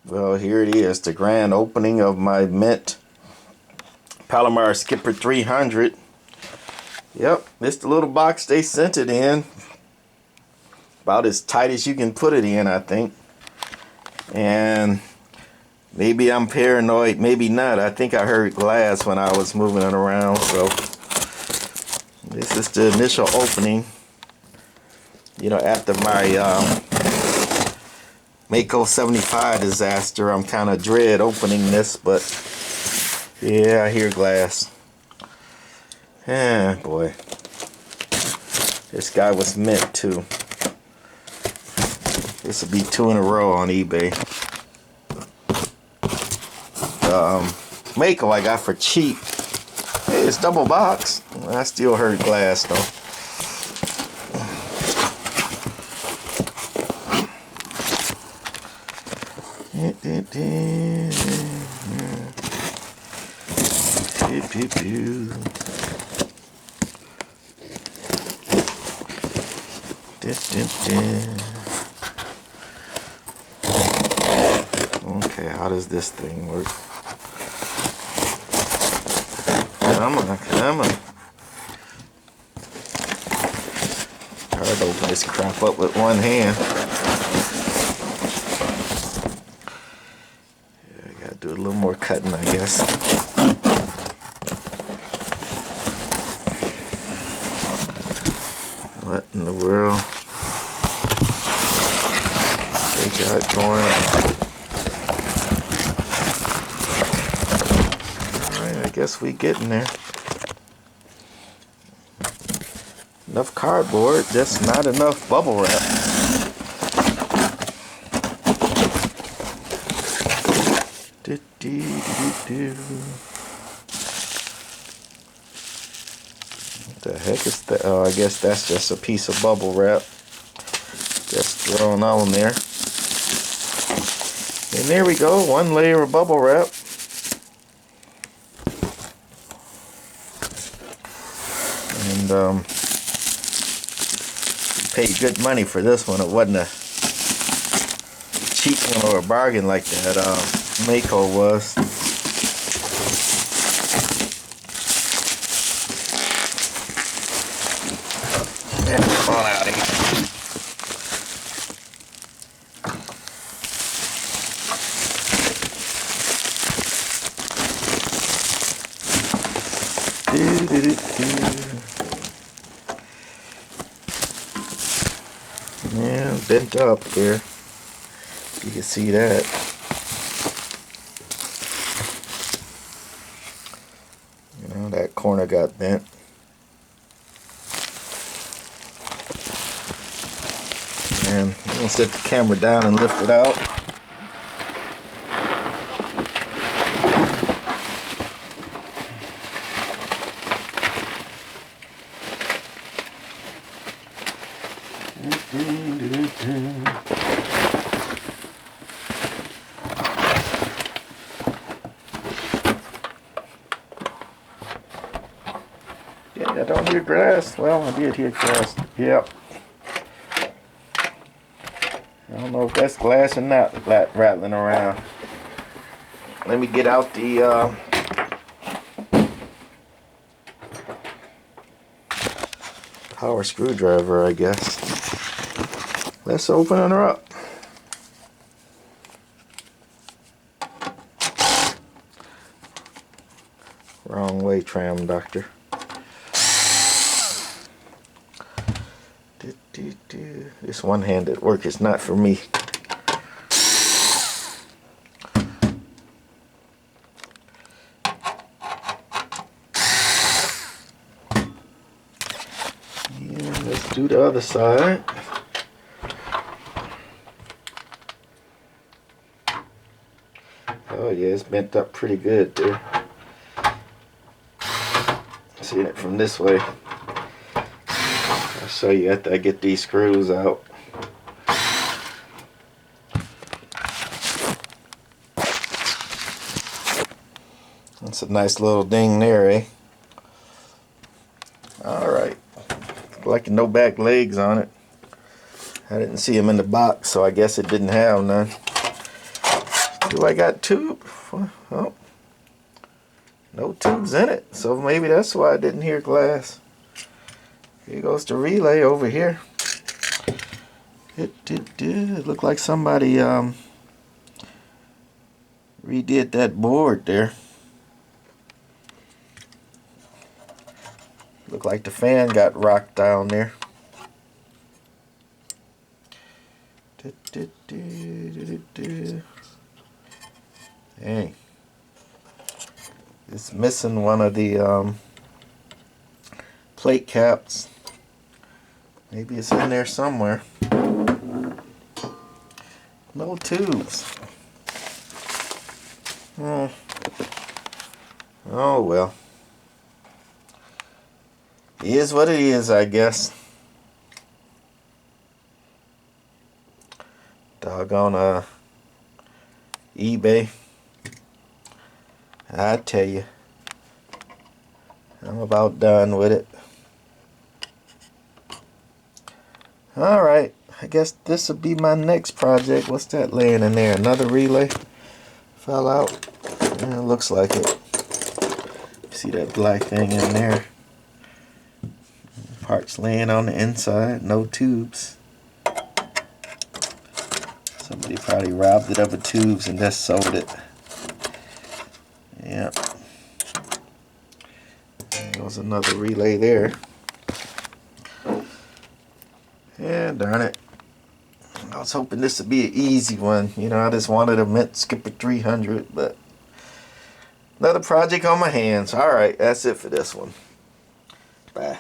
Well, here it is, the grand opening of my mint Palomar Skipper 300. Yep, this the little box they sent it in. About as tight as you can put it in, I think. And maybe I'm paranoid, maybe not. I think I heard glass when I was moving it around, so this is the initial opening. You know, after my Mako 75 disaster, I'm kind of dread opening this, but yeah, I hear glass. Yeah, boy. This guy was mint too. This will be 2 in a row on eBay. Mako I got for cheap. Hey, it's double box. I still heard glass though. Okay, how does this thing work? Come on. Hard to open this crap up with one hand. Yeah, I gotta do a little more cutting, I guess. What in the world? They got going on. Alright, I guess we getting there. Enough cardboard, just not enough bubble wrap. What the heck is that? Oh, I guess that's just a piece of bubble wrap. Just thrown on there. And there we go, 1 layer of bubble wrap. And paid good money for this one. It wasn't a cheap one or a bargain like that Mako was. And fall out of here. Yeah, bent up here. You can see that. You know, that corner got bent. And I'm gonna set the camera down and lift it out. Yeah, I don't hear grass. Well, I did hear grass. Yep. I don't know if that's glass or not rattling around. Let me get out the power screwdriver, I guess. Let's open her up. Wrong way, tram doctor. This one-handed work is not for me. Yeah, let's do the other side. Oh yeah, it's bent up pretty good there. Seeing it from this way. I'll show you after I get these screws out. That's a nice little ding there, eh? Alright. Like no back legs on it. I didn't see them in the box, so I guess it didn't have none. Do I got tube? Oh, no tubes in it. So maybe that's why I didn't hear glass. Here goes the relay over here. It looked like somebody redid that board there. Looked like the fan got rocked down there. Dang. It's missing one of the plate caps. Maybe it's in there somewhere. No tubes. Oh well. It is what it is, I guess. Doggone eBay. I tell you, I'm about done with it. Alright, I guess this will be my next project. What's that laying in there? Another relay? Fell out? Yeah, it looks like it. See that black thing in there? Parts laying on the inside, no tubes. Somebody probably robbed it of the tubes and just sold it. Yep. There was another relay there. Yeah, darn it. I was hoping this would be an easy one. You know, I just wanted a Mint Skipper 300, but another project on my hands. Alright, that's it for this one. Bye.